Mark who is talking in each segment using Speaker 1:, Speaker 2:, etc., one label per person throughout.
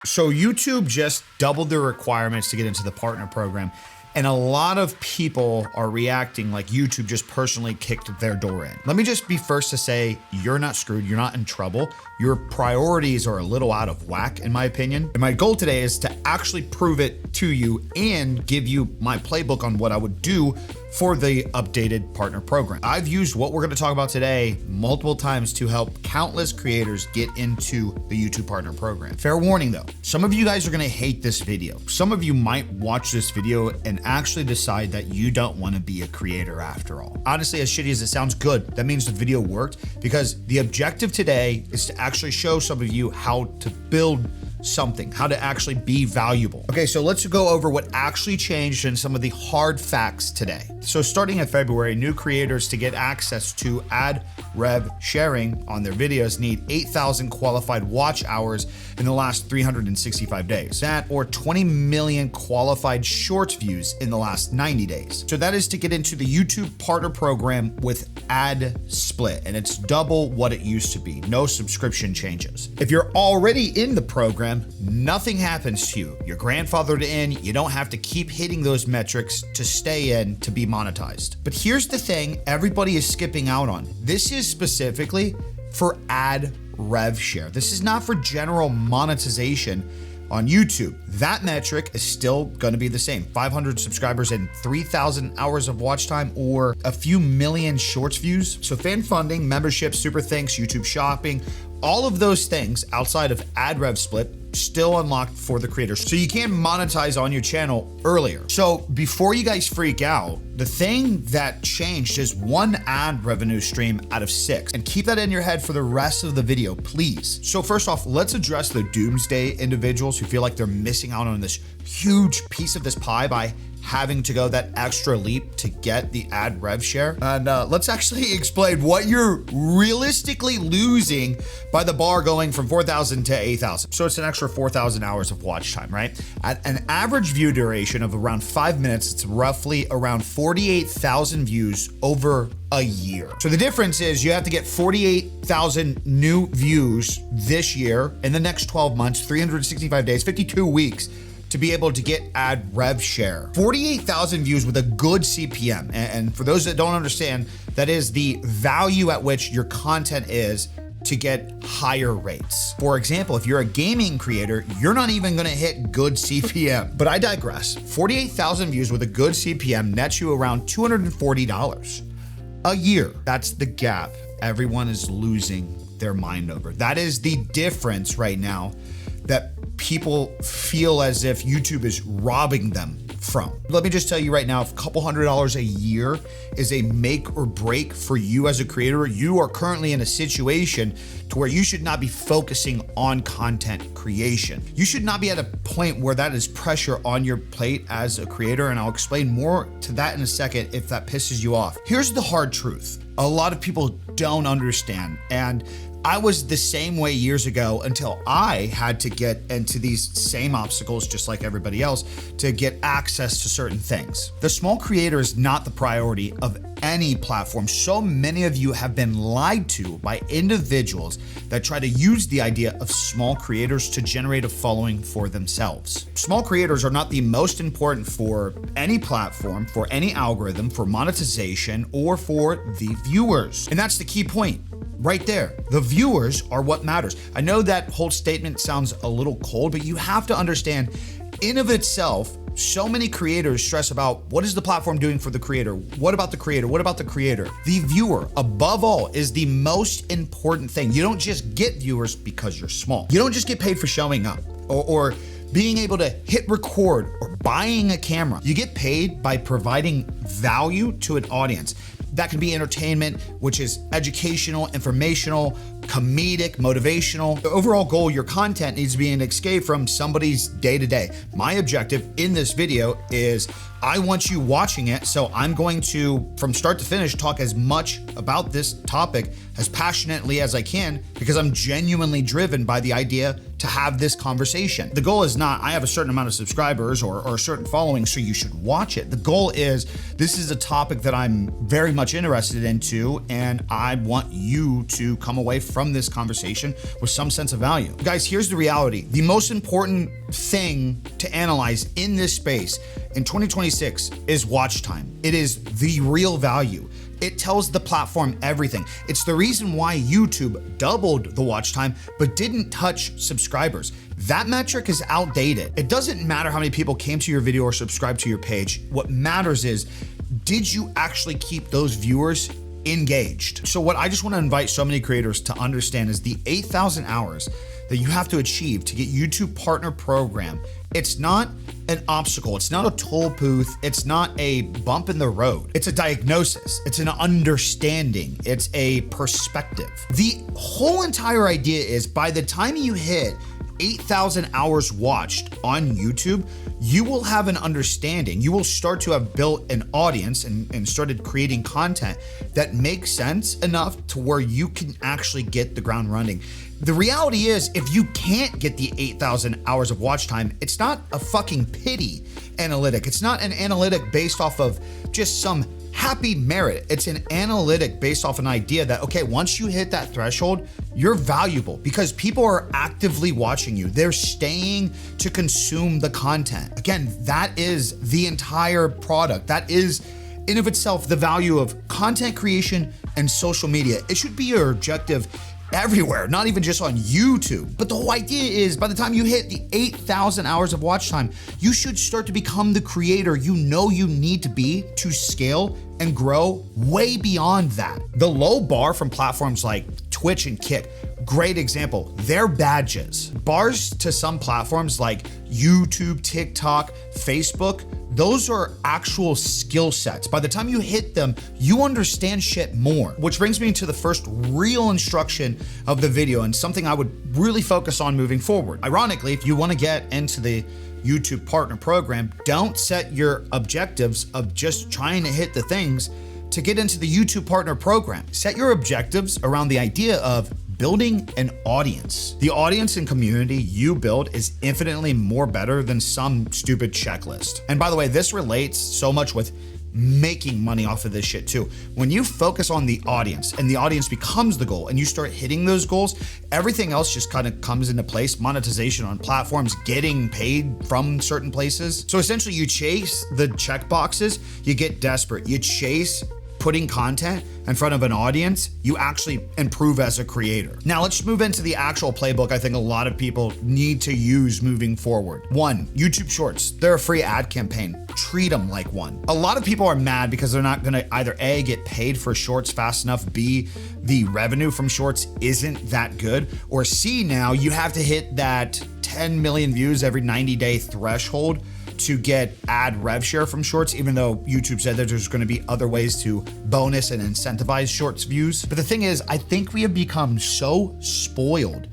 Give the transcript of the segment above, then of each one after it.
Speaker 1: So YouTube just doubled their requirements to get into the partner program. And a lot of people are reacting like YouTube just personally kicked their door in. Let me just be first to say, you're not screwed, you're not in trouble. Your priorities are a little out of whack, in my opinion. And my goal today is to actually prove it to you and give you my playbook on what I would do for the updated partner program. I've used what we're gonna talk about today multiple times to help countless creators get into the YouTube partner program. Fair warning though, some of you guys are gonna hate this video. Some of you might watch this video and actually decide that you don't wanna be a creator after all. Honestly, as shitty as it sounds, good. That means the video worked, because the objective today is to actually show some of you how to build something, how to actually be valuable. Okay, so let's go over what actually changed and some of the hard facts today. So starting in February, new creators to get access to ad rev sharing on their videos need 8,000 qualified watch hours in the last 365 days. That or 20 million qualified shorts views in the last 90 days. So that is to get into the YouTube partner program with ad split, and it's double what it used to be. No subscription changes. If you're already in the program, nothing happens to you. You're grandfathered in. You don't have to keep hitting those metrics to stay in to be monetized. But here's the thing everybody is skipping out on. This is specifically for ad rev share. This is not for general monetization on YouTube. That metric is still going to be the same. 500 subscribers and 3,000 hours of watch time, or a few million shorts views. So fan funding, membership, super thanks, YouTube shopping, all of those things outside of ad rev split still unlocked for the creators. So you can monetize on your channel earlier. So before you guys freak out, the thing that changed is one ad revenue stream out of 6. And keep that in your head for the rest of the video, please. So first off, let's address the doomsday individuals who feel like they're missing out on this huge piece of this pie by having to go that extra leap to get the ad rev share. And let's actually explain what you're realistically losing by the bar going from 4,000 to 8,000. So it's an extra 4,000 hours of watch time, right? At an average view duration of around 5 minutes, it's roughly around 48,000 views over a year. So the difference is you have to get 48,000 new views this year in the next 12 months, 365 days, 52 weeks, to be able to get ad rev share. 48,000 views with a good CPM. And for those that don't understand, that is the value at which your content is to get higher rates. For example, if you're a gaming creator, you're not even gonna hit good CPM. But I digress. 48,000 views with a good CPM nets you around $240 a year. That's the gap everyone is losing their mind over. That is the difference right now that people feel as if YouTube is robbing them from. Let me just tell you right now, if a couple $100s a year is a make or break for you as a creator, you are currently in a situation to where you should not be focusing on content creation. You should not be at a point where that is pressure on your plate as a creator, and I'll explain more to that in a second if that pisses you off. Here's the hard truth. A lot of people don't understand, and I was the same way years ago until I had to get into these same obstacles just like everybody else to get access to certain things. The small creator is not the priority of any platform. So many of you have been lied to by individuals that try to use the idea of small creators to generate a following for themselves. Small creators are not the most important for any platform, for any algorithm, for monetization, or for the viewers. And that's the key point. Right there. The viewers are what matters. I know that whole statement sounds a little cold, but you have to understand, in of itself, so many creators stress about what is the platform doing for the creator? What about the creator? What about the creator? The viewer, above all, is the most important thing. You don't just get viewers because you're small. You don't just get paid for showing up or being able to hit record or buying a camera. You get paid by providing value to an audience. That can be entertainment, which is educational, informational, comedic, motivational. The overall goal, your content needs to be an escape from somebody's day-to-day. My objective in this video is I want you watching it, so I'm going to, from start to finish, talk as much about this topic as passionately as I can, because I'm genuinely driven by the idea to have this conversation. The goal is not, I have a certain amount of subscribers or a certain following, so you should watch it. The goal is, this is a topic that I'm very much interested into, and I want you to come away from from this conversation with some sense of value. Guys, here's the reality. The most important thing to analyze in this space in 2026 is watch time. It is the real value. It tells the platform everything. It's the reason why YouTube doubled the watch time, but didn't touch subscribers. That metric is outdated. It doesn't matter how many people came to your video or subscribed to your page. What matters is, did you actually keep those viewers engaged? So what I just want to invite so many creators to understand is the 8,000 hours that you have to achieve to get YouTube Partner Program. It's not an obstacle. It's not a toll booth. It's not a bump in the road. It's a diagnosis. It's an understanding. It's a perspective. The whole entire idea is by the time you hit 8,000 hours watched on YouTube, you will have an understanding. You will start to have built an audience and started creating content that makes sense enough to where you can actually get the ground running. The reality is, if you can't get the 8,000 hours of watch time, it's not a fucking pity analytic. It's not an analytic based off of just some happy merit. It's an analytic based off an idea that, okay, once you hit that threshold, you're valuable because people are actively watching you. They're staying to consume the content. Again, that is the entire product. That is in of itself the value of content creation and social media. It should be your objective everywhere, not even just on YouTube. But the whole idea is by the time you hit the 8,000 hours of watch time, you should start to become the creator you know you need to be to scale and grow way beyond that. The low bar from platforms like Twitch and Kick, great example, they're badges. Bars to some platforms like YouTube, TikTok, Facebook, those are actual skill sets. By the time you hit them, you understand shit more. Which brings me to the first real instruction of the video and something I would really focus on moving forward. Ironically, if you want to get into the YouTube Partner Program, don't set your objectives of just trying to hit the things to get into the YouTube Partner Program. Set your objectives around the idea of building an audience. The audience and community you build is infinitely more better than some stupid checklist. And by the way, this relates so much with making money off of this shit too. When you focus on the audience and the audience becomes the goal and you start hitting those goals, everything else just kind of comes into place. Monetization on platforms, getting paid from certain places. So essentially you chase the check boxes, you get desperate, you chase putting content in front of an audience, you actually improve as a creator. Now let's move into the actual playbook I think a lot of people need to use moving forward. 1, YouTube Shorts. They're a free ad campaign. Treat them like one. A lot of people are mad because they're not gonna either A, get paid for shorts fast enough, B, the revenue from shorts isn't that good, or C, now you have to hit that 10 million views every 90-day threshold to get ad rev share from shorts, even though YouTube said that there's gonna be other ways to bonus and incentivize shorts views. But the thing is, I think we have become so spoiled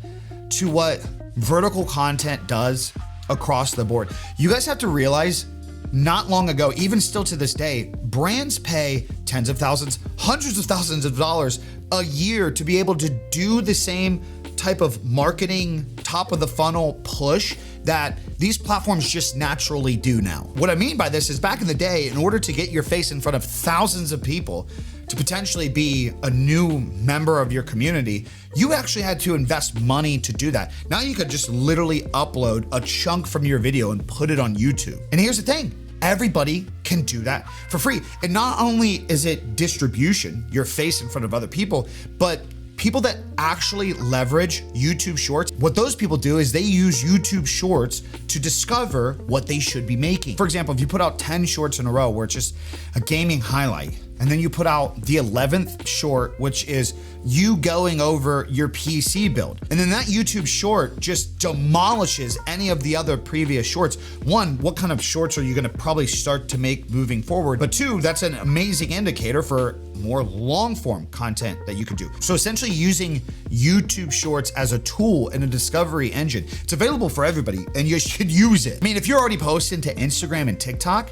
Speaker 1: to what vertical content does across the board. You guys have to realize, not long ago, even still to this day, brands pay tens of thousands, hundreds of thousands of dollars a year to be able to do the same type of marketing, top of the funnel push that these platforms just naturally do now. What I mean by this is back in the day, in order to get your face in front of thousands of people to potentially be a new member of your community, you actually had to invest money to do that. Now you could just literally upload a chunk from your video and put it on YouTube. And here's the thing, everybody can do that for free. And not only is it distribution, your face in front of other people, but people that actually leverage YouTube Shorts, what those people do is they use YouTube Shorts to discover what they should be making. For example, if you put out 10 shorts in a row where it's just a gaming highlight, and then you put out the 11th short, which is you going over your PC build. And then that YouTube short just demolishes any of the other previous shorts. 1, what kind of shorts are you gonna probably start to make moving forward? But 2, that's an amazing indicator for more long form content that you can do. So essentially using YouTube Shorts as a tool and a discovery engine. It's available for everybody and you should use it. I mean, if you're already posting to Instagram and TikTok,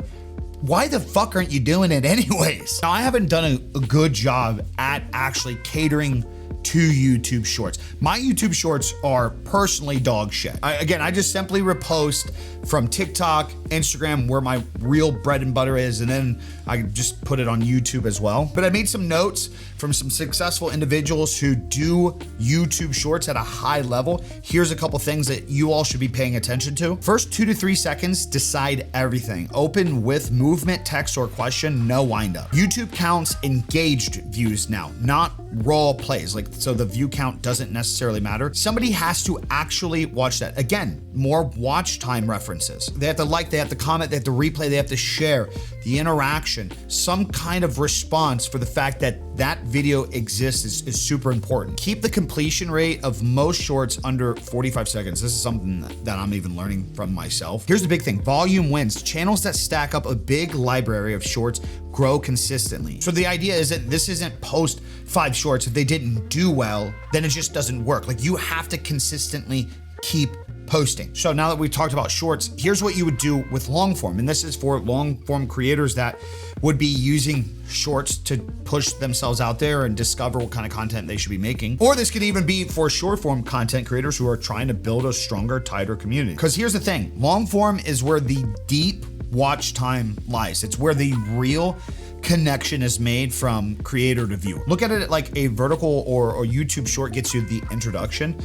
Speaker 1: why the fuck aren't you doing it anyways? Now, I haven't done a good job at actually catering to YouTube Shorts. My YouTube Shorts are personally dog shit. I just simply repost from TikTok, Instagram, where my real bread and butter is, and then I just put it on YouTube as well. But I made some notes from some successful individuals who do YouTube Shorts at a high level. Here's a couple things that you all should be paying attention to. First 2 to 3 seconds, decide everything. Open with movement, text, or question, no wind up. YouTube counts engaged views now, not raw plays. So the view count doesn't necessarily matter. Somebody has to actually watch that. Again, more watch time references. They have to like, they have to comment, they have to replay, they have to share, the interaction, some kind of response for the fact that that video exists is super important. Keep the completion rate of most shorts under 45 seconds. This is something that I'm even learning from myself. Here's the big thing, volume wins. Channels that stack up a big library of shorts grow consistently. So the idea is that this isn't post 5 shorts. If they didn't do well, then it just doesn't work. Like, you have to consistently keep posting. So now that we've talked about shorts, here's what you would do with long form. And this is for long form creators that would be using shorts to push themselves out there and discover what kind of content they should be making. Or this could even be for short form content creators who are trying to build a stronger, tighter community. Because here's the thing, long form is where the deep watch time lies. It's where the real connection is made from creator to viewer. Look at it like a vertical or YouTube short gets you the introduction,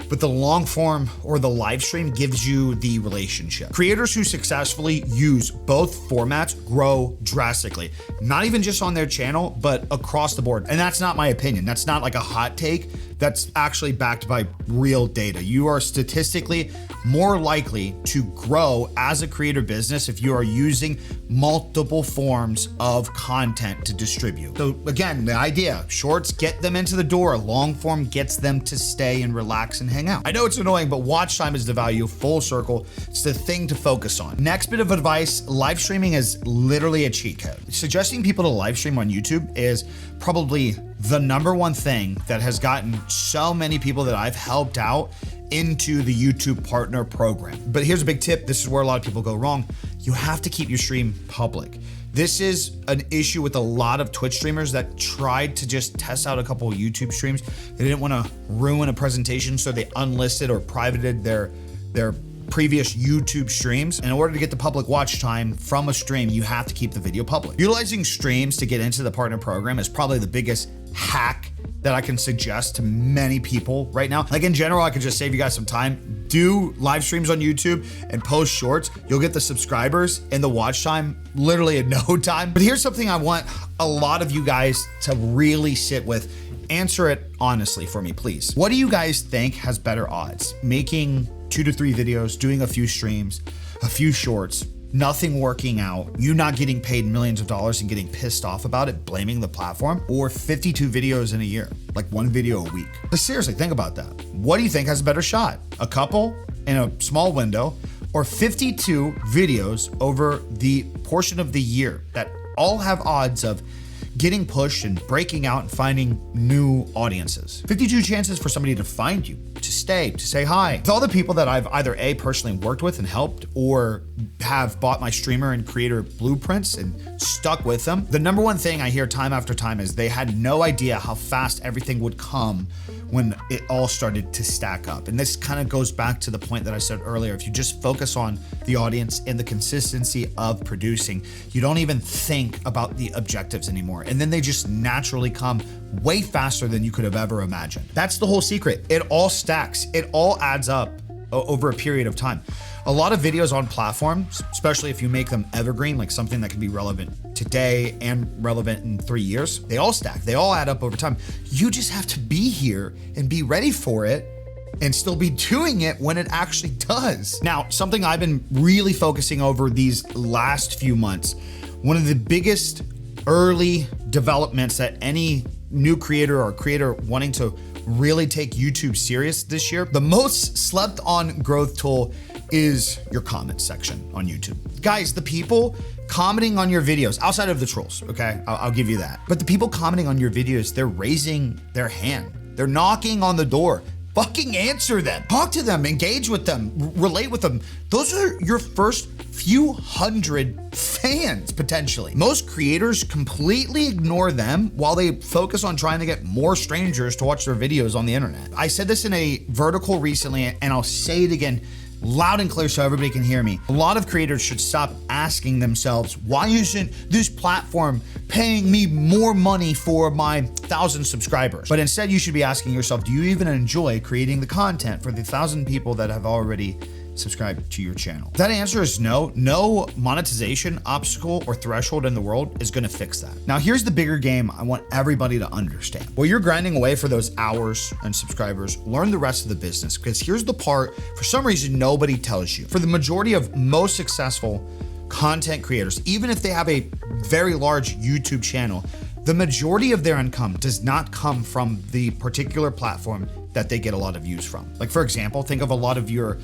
Speaker 1: but the long form or the live stream gives you the relationship. Creators who successfully use both formats grow drastically, not even just on their channel, but across the board. And that's not my opinion. That's not like a hot take. That's actually backed by real data. You are statistically more likely to grow as a creator business if you are using multiple forms of content to distribute. So again, the idea, shorts get them into the door, long form gets them to stay and relax and hang out. I know it's annoying, but watch time is the value, full circle. It's the thing to focus on. Next bit of advice, live streaming is literally a cheat code. Suggesting people to live stream on YouTube is probably the number one thing that has gotten so many people that I've helped out into the YouTube partner program. But here's a big tip. This is where a lot of people go wrong. You have to keep your stream public. This is an issue with a lot of Twitch streamers that tried to just test out a couple of YouTube streams. They didn't want to ruin a presentation, so they unlisted or privated their previous YouTube streams. In order to get the public watch time from a stream, you have to keep the video public. Utilizing streams to get into the partner program is probably the biggest hack that I can suggest to many people right now. Like, in general, I could just save you guys some time. Do live streams on YouTube and post shorts. You'll get the subscribers and the watch time literally in no time. But here's something I want a lot of you guys to really sit with. Answer it honestly for me, please. What do you guys think has better odds? Making 2 to 3 videos, doing a few streams, a few shorts, nothing working out, you not getting paid millions of dollars and getting pissed off about it, blaming the platform, or 52 videos in a year, like 1 video a week? But seriously, think about that. What do you think has a better shot? A couple in a small window, or 52 videos over the portion of the year that all have odds of getting pushed and breaking out and finding new audiences? 52 chances for somebody to find you, to stay, to say hi. With all the people that I've either A, personally worked with and helped, or have bought my streamer and creator blueprints and stuck with them, the number one thing I hear time after time is they had no idea how fast everything would come when it all started to stack up. And this kind of goes back to the point that I said earlier. If you just focus on the audience and the consistency of producing, you don't even think about the objectives anymore. And then they just naturally come way faster than you could have ever imagined. That's the whole secret. It all stacks. It all adds up over a period of time. A lot of videos on platforms, especially if you make them evergreen, like something that can be relevant today and relevant in 3 years, they all stack. They all add up over time. You just have to be here and be ready for it and still be doing it when it actually does. Now, something I've been really focusing over these last few months, one of the biggest early developments that any new creator or creator wanting to really take YouTube serious this year, the most slept on growth tool is your comment section on YouTube. Guys, the people commenting on your videos, outside of the trolls, okay? I'll give you that. But the people commenting on your videos, they're raising their hand. They're knocking on the door. fucking answer them. Talk to them, engage with them, relate with them. Those are your first few hundred fans, potentially. Most creators completely ignore them while they focus on trying to get more strangers to watch their videos on the internet. I said this in a vertical recently, and I'll say it again loud and clear so everybody can hear me. A lot of creators should stop asking themselves, why isn't this platform paying me more money for my 1,000 subscribers? But instead you should be asking yourself, do you even enjoy creating the content for the 1,000 people that have already subscribe to your channel? If that answer is no. No monetization obstacle or threshold in the world is gonna fix that. Now here's the bigger game I want everybody to understand. While you're grinding away for those hours and subscribers, learn the rest of the business, because here's the part, for some reason, nobody tells you. For the majority of most successful content creators, even if they have a very large YouTube channel, the majority of their income does not come from the particular platform that they get a lot of views from. Like for example, think of a lot of your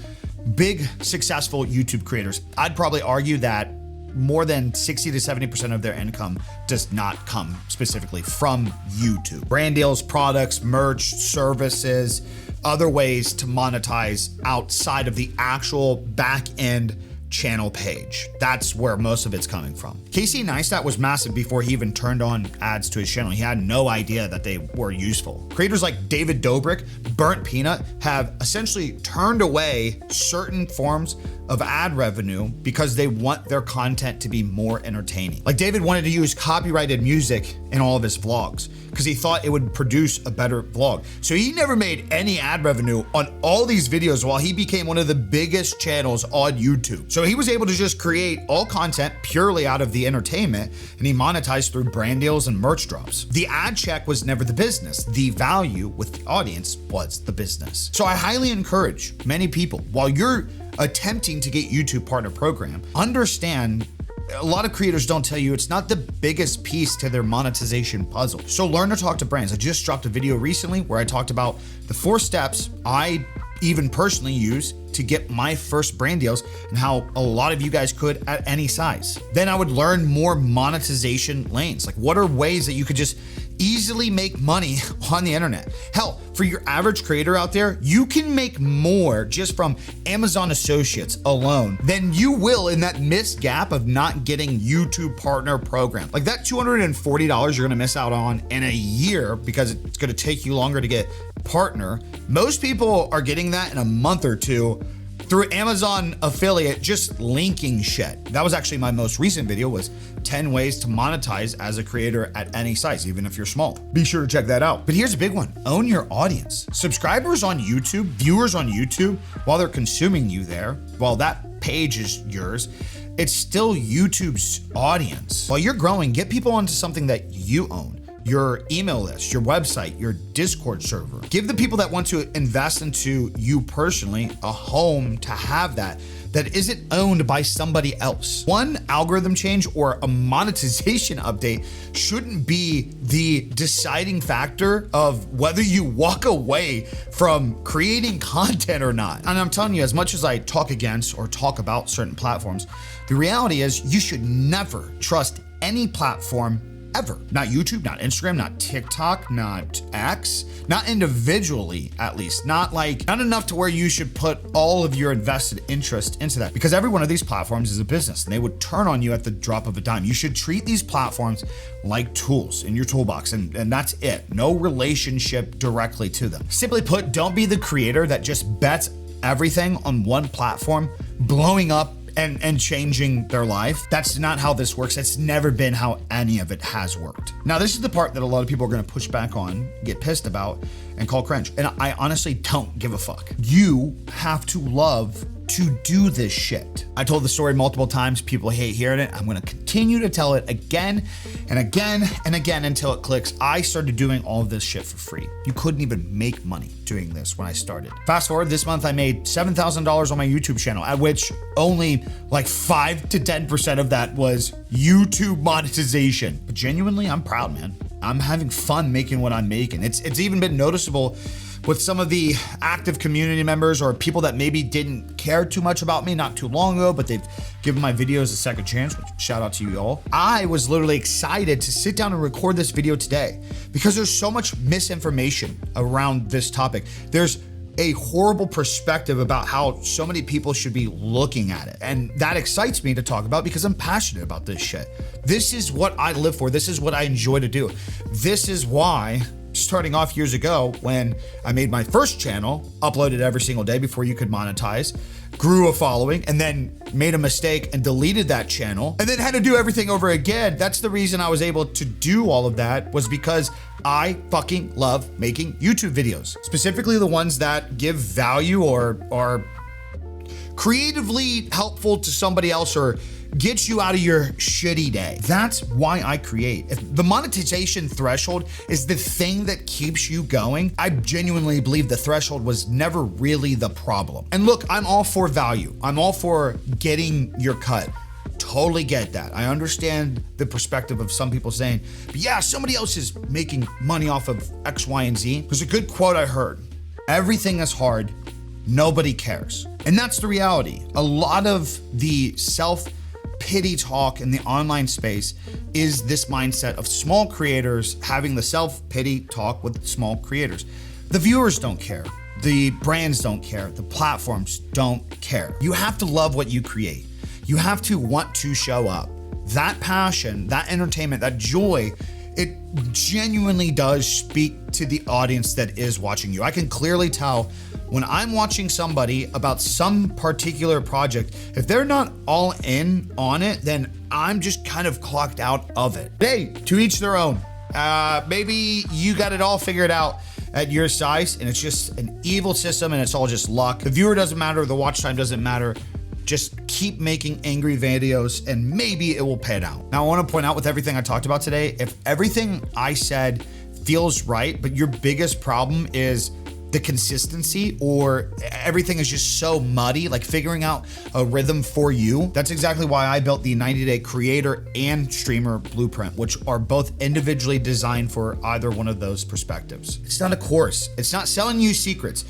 Speaker 1: big successful YouTube creators. I'd probably argue that more than 60 to 70% of their income does not come specifically from YouTube. Brand deals, products, merch, services, other ways to monetize outside of the actual back end channel page. That's where most of it's coming from. Casey Neistat was massive before he even turned on ads to his channel. He had no idea that they were useful. Creators like David Dobrik, Burnt Peanut have essentially turned away certain forms of ad revenue because they want their content to be more entertaining. Like David wanted to use copyrighted music in all of his vlogs because he thought it would produce a better vlog. So he never made any ad revenue on all these videos while he became one of the biggest channels on YouTube. So he was able to just create all content purely out of the entertainment, and he monetized through brand deals and merch drops. The ad check was never the business. The value with the audience was the business. So I highly encourage many people, while you're attempting to get YouTube Partner Program, understand a lot of creators don't tell you it's not the biggest piece to their monetization puzzle. So learn to talk to brands. I just dropped a video recently where I talked about the 4 steps I even personally use to get my first brand deals and how a lot of you guys could at any size. Then I would learn more monetization lanes. Like what are ways that you could just easily make money on the internet? Hell, for your average creator out there, you can make more just from Amazon Associates alone than you will in that missed gap of not getting YouTube Partner Program. Like that $240 you're gonna miss out on in a year because it's gonna take you longer to get partner. Most people are getting that in a month or two through Amazon affiliate, just linking shit. That was actually my most recent video, was 10 ways to monetize as a creator at any size, even if you're small. Be sure to check that out. But here's a big one, own your audience. Subscribers on YouTube, viewers on YouTube, while they're consuming you there, while that page is yours, it's still YouTube's audience. While you're growing, get people onto something that you own. Your email list, your website, your Discord server. Give the people that want to invest into you personally a home to have that isn't owned by somebody else. One algorithm change or a monetization update shouldn't be the deciding factor of whether you walk away from creating content or not. And I'm telling you, as much as I talk against or talk about certain platforms, the reality is you should never trust any platform ever. Not YouTube, not Instagram, not TikTok, not X, not individually, at least. Not enough to where you should put all of your invested interest into that, because every one of these platforms is a business and they would turn on you at the drop of a dime. You should treat these platforms like tools in your toolbox, and that's it. No relationship directly to them. Simply put, don't be the creator that just bets everything on one platform, blowing up and changing their life. That's not how this works. It's never been how any of it has worked. Now, this is the part that a lot of people are gonna push back on, get pissed about, and call cringe. And I honestly don't give a fuck. You have to love to do this shit. I told the story multiple times. People hate hearing it. I'm gonna continue to tell it again and again and again until it clicks. I started doing all of this shit for free. You couldn't even make money doing this when I started. Fast forward, this month I made $7,000 on my YouTube channel, at which only like 5 to 10% of that was YouTube monetization. But genuinely, I'm proud, man. I'm having fun making what I'm making. It's even been noticeable with some of the active community members or people that maybe didn't care too much about me not too long ago, but they've given my videos a second chance, which shout out to you all. I was literally excited to sit down and record this video today because there's so much misinformation around this topic. There's a horrible perspective about how so many people should be looking at it. And that excites me to talk about because I'm passionate about this shit. This is what I live for. This is what I enjoy to do. This is why, starting off years ago when I made my first channel, uploaded every single day before you could monetize, grew a following, and then made a mistake and deleted that channel, and then had to do everything over again. That's the reason I was able to do all of that, was because I fucking love making YouTube videos, specifically the ones that give value or are creatively helpful to somebody else or get you out of your shitty day. That's why I create. If the monetization threshold is the thing that keeps you going, I genuinely believe the threshold was never really the problem. And look, I'm all for value. I'm all for getting your cut. Totally get that. I understand the perspective of some people saying, but yeah, somebody else is making money off of X, Y, and Z. There's a good quote I heard. Everything is hard. Nobody cares. And that's the reality. A lot of the self-pity talk in the online space is this mindset of small creators having the self-pity talk with small creators. The viewers don't care. The brands don't care. The platforms don't care. You have to love what you create. You have to want to show up. That passion, that entertainment, that joy, it genuinely does speak to the audience that is watching you. I can clearly tell when I'm watching somebody about some particular project, if they're not all in on it, then I'm just kind of clocked out of it. Hey, to each their own. Maybe you got it all figured out at your size and it's just an evil system and it's all just luck. The viewer doesn't matter, the watch time doesn't matter. Just keep making angry videos and maybe it will pan out. Now I want to point out with everything I talked about today, if everything I said feels right, but your biggest problem is the consistency or everything is just so muddy, like figuring out a rhythm for you. That's exactly why I built the 90-day creator and streamer blueprint, which are both individually designed for either one of those perspectives. It's not a course. It's not selling you secrets.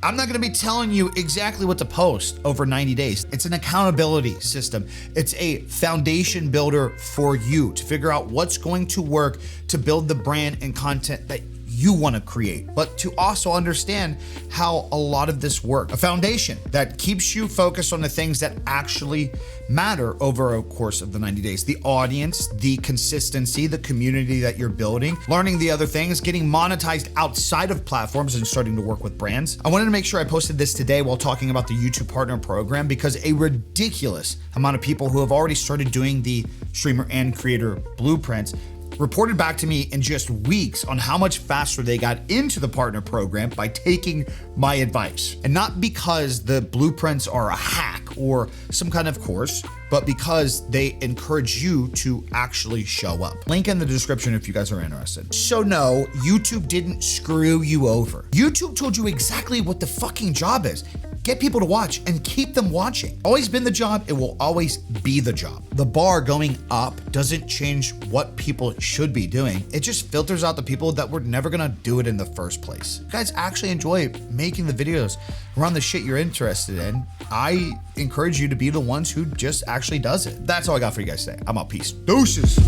Speaker 1: I'm not gonna be telling you exactly what to post over 90 days. It's an accountability system. It's a foundation builder for you to figure out what's going to work to build the brand and content that you want to create, but to also understand how a lot of this works. A foundation that keeps you focused on the things that actually matter over a course of the 90 days. The audience, the consistency, the community that you're building, learning the other things, getting monetized outside of platforms and starting to work with brands. I wanted to make sure I posted this today while talking about the YouTube Partner Program because a ridiculous amount of people who have already started doing the streamer and creator blueprints reported back to me in just weeks on how much faster they got into the partner program by taking my advice. And not because the blueprints are a hack or some kind of course, but because they encourage you to actually show up. Link in the description if you guys are interested. So no, YouTube didn't screw you over. YouTube told you exactly what the fucking job is. Get people to watch and keep them watching. Always been the job, it will always be the job. The bar going up doesn't change what people should be doing. It just filters out the people that were never gonna do it in the first place. You guys actually enjoy making the videos around the shit you're interested in. I encourage you to be the ones who just actually does it. That's all I got for you guys today. I'm out, peace. Deuces.